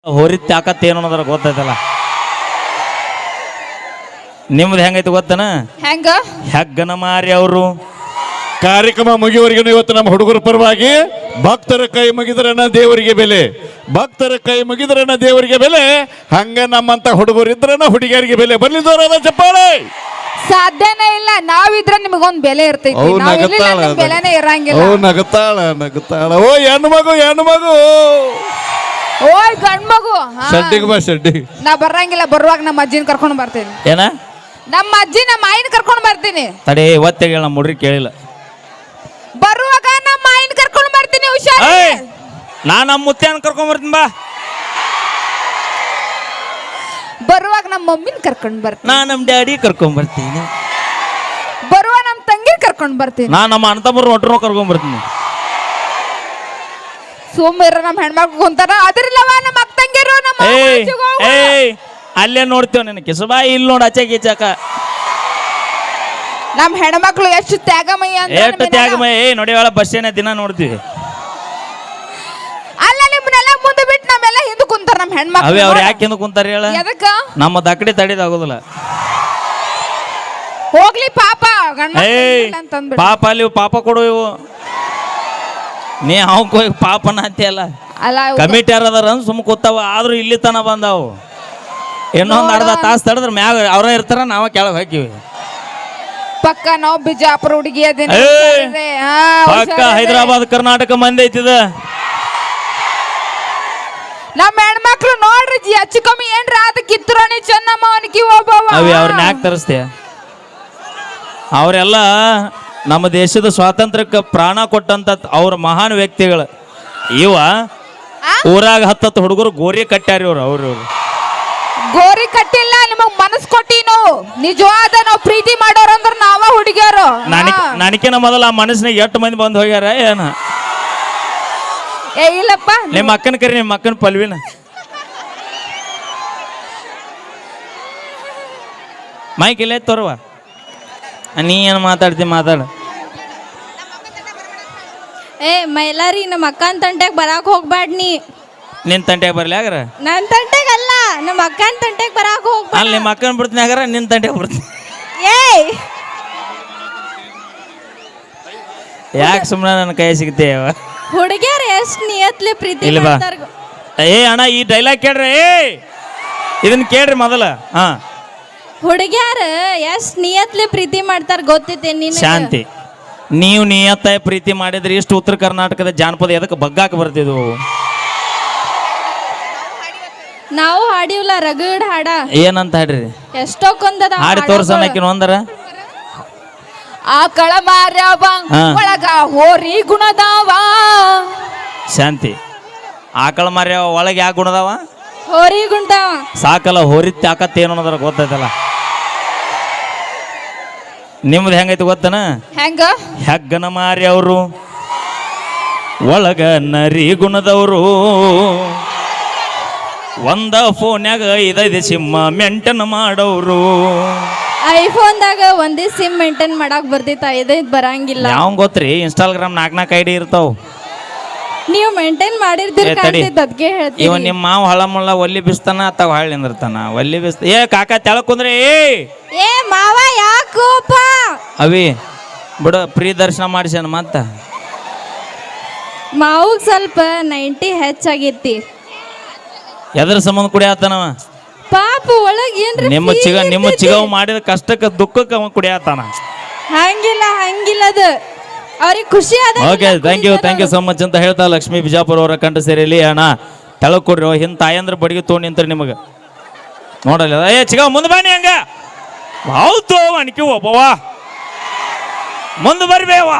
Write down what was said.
ಹೋರಿದ ತಾಕತ್ ಏನು ಅನ್ನೋದ್ರ ಗೊತ್ತೈತಲ್ಲ. ನಿಮ್ದು ಹೆಂಗೈತಿ ಗೊತ್ತನ? ಹೆಂಗ ಹೆಗ್ಗನ ಮಾರಿ ಅವರು ಕಾರ್ಯಕ್ರಮ ಮುಗಿಯುವವರೆಗೂ ಇವತ್ತು ನಮ್ಮ ಹುಡುಗರ ಪರವಾಗಿ ಭಕ್ತರ ಕೈ ಮುಗಿದ್ರನ ದೇವರಿಗೆ ಬೆಲೆ, ಭಕ್ತರ ಕೈ ಮುಗಿದ್ರನ ದೇವರಿಗೆ ಬೆಲೆ, ಹಂಗ ನಮ್ಮಂತ ಹುಡುಗರು ಇದ್ರನ ಹುಡುಗಿಯರಿಗೆ ಬೆಲೆ. ಬರ್ಲಿ ಜೋರಾದ ಚಪ್ಪಾಳೆ. ಸಾಧ್ಯನೇ ಇಲ್ಲ. ನಾವಿದ್ರ ನಿಮಗೊಂದ್ ಬೆಲೆ ಇರ್ತೈತಿ, ಬೆಲೆನೇ ಇರಂಗಿಲ್ಲ. ನಗತಾಳ ಓ ಹೆಣ್ಣು ಮಗು ಓಯ್ ಗಂಡ್ ಮಗು. ಶೆಡ್ಡಿಗೆ ಬಾ ಶೆಡ್ಡಿಗೆ. ನಾ ಬರಂಗಿಲ್ಲ, ಬರುವಾಗ ನಮ್ಮ ಅಜ್ಜಿನ ಕರ್ಕೊಂಡು ಬರ್ತೀನಿ. ಏನ ನಮ್ಮ ಅಜ್ಜಿ ನಮ್ಮ ಆಯಿನ ಕರ್ಕೊಂಡು ಬರ್ತೀನಿ. ತಡೆ ಒತ್ತೆಗೆ ನಮ್ಮ ಮುಡ್ರಿ ಕೇಳಿಲ್ಲ. ಬರುವಾಗ ನಮ್ಮ ಆಯಿನ ಕರ್ಕೊಂಡು ಬರ್ತೀನಿ. ಹುಷಾರ್. ನಾ ನಮ್ಮ ಮುತ್ಯಾನ ಕರ್ಕೊಂಡ್ ಬರ್ತೀನಿ ಬಾ. ಬರುವಾಗ ನಮ್ಮ ಮಮ್ಮಿನ ಕರ್ಕೊಂಡು ಬರ್ತೀನಿ. ನಾ ನಮ್ಮ ಡ್ಯಾಡಿ ಕರ್ಕೊಂಡ್ ಬರ್ತೀನಿ. ಬರುವ ನಮ್ಮ ತಂಗಿನ ಕರ್ಕೊಂಡು ಬರ್ತೀನಿ. ನಾ ನಮ್ಮ ಅಣ್ಣ ತಮ್ಮರು ಒಟ್ಟರು ಕರ್ಕೊಂಡ್ ಬರ್ತೀನಿ. ಸೋಮವಾರ ನಮ್ಮ ಹೆಣ್ಮಕ್ಳು ಕುಂತಾರ, ಅದ್ರಲ್ಲವ ನಮ್ಮ ಅಕ್ಕ ತಂಗಿರು ನಮ್ಮ ಅಲ್ಲೇ ನೋಡ್ತೇವ ನಿನ್ನ ಕಿಸಬಾ. ಇಲ್ಲಿ ನೋಡ ಆಚೆ ಗೀಚಾಕ ನಮ್ಮ ಹೆಣ್ಮಕ್ಳು ಎಷ್ಟು ತ್ಯಾಗಮಯ್ಯ ಎಷ್ಟು ತ್ಯಾಗಮಯ್ಯ. ನೋಡಿವಾಳ ಬಸ್ ಏನ ದಿನ ನೋಡ್ತೀವಿ. ಅಲ್ಲ ನಿಮ್ಮನ್ನೆಲ್ಲ ಮುಂದೆ ಬಿಟ್ಟು ನಮ್ಮೆಲ್ಲ ಹಿಂದೆ ಕುಂತಾರ ನಮ್ಮ ಹೆಣ್ಮಕ್ಳು. ಅವೇ ಅವ್ರು ಯಾಕೆ ಹಿಂದೆ ಕುಂತಾರ ಹೇಳ? ಎದಕ್ಕ? ನಮ್ಮ ದಕ್ಕಡಿ ತಡಿದಾಗೋದಿಲ್ಲ. ಹೋಗ್ಲಿ ಪಾಪ ಗಂಡ ಪಾಪ ಅಲ್ಲಿ ಪಾಪ ಕೊಡು ಇವು. ನೀ ಅವಕ್ಕೆ ಹೋಗಿ ಪಾಪನ ಅಂತೀಯಲ್ಲ. ಅಲ್ಲ ಕಮಿಟಿ ಯಾರದಾರ ಸುಮ್ಮ ಕೂತಾವ. ಆದ್ರೂ ಇಲ್ಲಿ ತನ ಬಂದಾವು. ಇನ್ನೊಂದು ಅರ್ಧ ತಾಸು ತಡೆದ್ರೆ ಮ್ಯಾಗ ಅವ್ರ ಇರ್ತಾರ, ನಾವ ಕೆಳಗೆ ಹಾಕಿವಿ. ಪಕ್ಕ ನಾವು ಬಿಜಾಪುರ ಹುಡುಗಿ ಅದೇನ ಪಕ್ಕ ಹೈದರಾಬಾದ್ ಕರ್ನಾಟಕ ಮಂದಿ ಐತಿದ. ನಮ್ಮ ಹೆಣ್ಮಕ್ಳು ನೋಡ್ರಿ ಹೆಚ್ಚು ಕಮ್ಮಿ ಏನ್ರ ಅದ ಕಿತ್ತುರಾಣಿ ಚೆನ್ನಮ್ಮ ಅವನಿಗೆ ಒಬ್ಬವ. ಅವಿ ಅವ್ರನ್ನ ಯಾಕೆ ತರಿಸ್ತೀಯ? ಅವರೆಲ್ಲ ನಮ್ಮ ದೇಶದ ಸ್ವಾತಂತ್ರ್ಯಕ್ಕೆ ಪ್ರಾಣ ಕೊಟ್ಟಂತ ಅವ್ರ ಮಹಾನ್ ವ್ಯಕ್ತಿಗಳು. ಇವ ಊರಾಗ 10 ಹುಡುಗರು ಗೋರಿ ಕಟ್ಟ್ಯಾರ. ಅವ್ರು ಗೋರಿ ಕಟ್ಟಿಲ್ಲ, ನಿಮಗ್ ಮನಸ್ ಕೊಟ್ಟಿನು. ನಿಜವಾದ ನಾವು ಪ್ರೀತಿ ಮಾಡೋರು ಅಂದ್ರ ನಾವ ಹುಡುಗಿಯರು. ನನಕಿನ ಮೊದಲ ಆ ಮನಸ್ಸಿನಾಗ 8 ಮಂದಿ ಬಂದು ಹೋಗ್ಯಾರ. ಏನ ಏ ಇಲ್ಲಪ್ಪ. ನಿಮ್ಮ ಅಕ್ಕನ ಕರಿ, ನಿಮ್ಮ ಅಕ್ಕನ ಪಲ್ವಿನ ಮೈಕ್ ಇಲ್ಲ ತೋರುವ. ನೀ ಏನು ಮಾತಾಡ್ತಿ ಮಾತಾಡ. ಏ ಮೈಲಾರಿ, ನಮ್ಮ ಅಕ್ಕನ ತಂಟೆಗೆ ಬರಾಕ್ ಹೋಗ್ಬೇಡ ನೀ. ನಿನ್ ತಂಟೆಗೆ ಬರ್ಲಿ ಆಗ್ರ? ನನ್ನ ತಂಟೆಗೆ ಅಲ್ಲ, ನಮ್ಮ ಅಕ್ಕನ ತಂಟೆಗೆ ಬರಾಕ್ ಹೋಗ್ಬೇಡ. ಅಲ್ಲಿ ನಿಮ್ಮ ಅಕ್ಕನ ಬಿಡ್ತೀನಿ ಆಗ್ರ, ನಿನ್ ತಂಟೆಗೆ ಬಿಡ್ತೀನಿ. ಏಯ್ ಯಾಕೆ ಸುಮ್ಮನೆ ನನ್ನ ಕೈ ಸಿಗ್ತೇವ? ಹುಡುಗಿಯರು ಎಷ್ಟು ನಿಯತ್ಲಿ ಪ್ರೀತಿ ಇಲ್ಲಿ ಬಾ. ಮಾಡ್ತಾರ. ಏ ಅಣ್ಣ, ಈ ಡೈಲಾಗ್ ಕೇಳ್ರಿ. ಇದನ್ನ ಕೇಳ್ರಿ ಮೊದಲ. ಹಾ, ಹುಡುಗಿಯರು ಎಷ್ಟು ನಿಯತ್ಲಿ ಪ್ರೀತಿ ಮಾಡ್ತಾರ ಗೊತ್ತೈತೆ ನೀನು? ಶಾಂತಿ, ನೀವು ನಿಯತ್ತಾಯ ಪ್ರೀತಿ ಮಾಡಿದ್ರೆ ಇಷ್ಟು ಉತ್ತರ ಕರ್ನಾಟಕದ ಜಾನಪದ ಎದಕ್ಕೆ ಬಗ್ಗಾಕ ಬರ್ತಿದ್ವು? ನಾವು ಹಾಡಿವ್ಲ ರಗಡ್ ಹಾಡ. ಏನಂತ ಹಾಡ್ರಿ? ಎಷ್ಟೊಂದದ ಹಾಡಿ ತೋರ್ಸನಕಿನ ಒಂದರ. ಆಕಳ ಮಾರ್ಯಾವ ಒಳಗ ಹೋರಿ ಗುಣದಾವ. ಶಾಂತಿ, ಆಕಳ ಮಾರ್ಯಾವ ಒಳಗೆ ಯಾಕೆ ಗುಣದಾವ? ಹೋರಿ ಗುಣದಾವ. ಸಾಕಲ್ಲ, ಹೋರಿದ ತಾಕತ್ ಏನು ಅನ್ನೋದ್ರ ಗೊತ್ತೈತಲ್ಲ. ನಿಮ್ದು ಹೆಂಗೈತಿ ಗೊತ್ತನ? ಹೆಂಗ ಹೆಗ್ಗನ ಮಾರಿ ಅವರು ಒಳಗ ನರಿ ಗುಣದವರು. ಒಂದ ಫೋನ್ಯಾಗ 5 ಸಿಮ್ಮ ಮೆಂಟನ್ ಮಾಡೋರು. ಐಫೋನ್ದಾಗ ಒಂದೇ ಸಿಮ್ ಮೇಂಟೈನ್ ಮಾಡಕ್ ಬರ್ತೈತ, 5 ಬರಂಗಿಲ್ಲ. ಯಾವ ಗೊತ್ತ್ರಿ? ಇನ್ಸ್ಟಾಗ್ರಾಮ್ 4 ಐಡಿ ಇರ್ತಾವ. ನೀವು ಮೇಂಟೈನ್ ಮಾಡಿರ್ತೀರಿ ಅದಕ್ಕೆ ಹೇಳ್ತೀನಿ. ಇವ ನಿಮ್ಮ ಮಾವ ಹಳ ಮುಳ್ಳ ಒಲ್ಲಿ ಬಿಸ್ತಾನ ಅಥವಾ ಹಾಳು ನಿಂದಿರ್ತಾನ. ಒಲ್ಲಿ ಬಿಸ್ತ ಏ ಕಾಕ ತೆಳಕ್ ಕುಂದ್ರಿ. ಏ ಮಾವ ಯಾಕೋಪ? ಅವಿ ಬಿಡ, ಪ್ರೀ ದರ್ಶನ ಮಾಡಿಸ್ಯಾನ. ಮತ್ತ ಮಾವುಗ್ ಸ್ವಲ್ಪ 90 ಹೆಚ್ಚಾಗೈತಿ. ಎದ್ರ ಸಂಬಂಧ ಕುಡಿಯಾತನವ? ಪಾಪ ಒಳಗ್ ಏನ್ರಿ ನಿಮ್ಮ ಚಿಗವ್ ಮಾಡಿದ ಕಷ್ಟಕ್ಕೆ ದುಃಖಕ್ಕೆ ಅವ ಕುಡಿಯಾತಾನ. ಹಂಗಿಲ್ಲ ಅದು ಅವ್ರಿಗೆ ಖುಷಿ ಅದ. Okay, thank you so much ಅಂತ ಹೇಳ್ತಾ ಲಕ್ಷ್ಮೀ ಬಿಜಾಪುರ ಅವರ ಕಂಠ ಸೇರಿಲಿ. ಅಣ್ಣ ತೆಳಗ್ ಕೊಡ್ರಿ. ಹಿಂದ್ ತಾಯಂದ್ರ ಬಡಿಗೆ ತೊಗೊಂಡು ನಿಂತ್ರಿ ನಿಮಗೆ ನೋಡಲ್ಲ. ಏ ಚಿಗವ್ ಮುಂದೆ ಬನ್ನಿ. ಹಂಗ ಹೌದು ಅಣಿಕೆ ಒಬ್ಬವ ಮುಂದೆ ಬರ್ಬೇವಾ.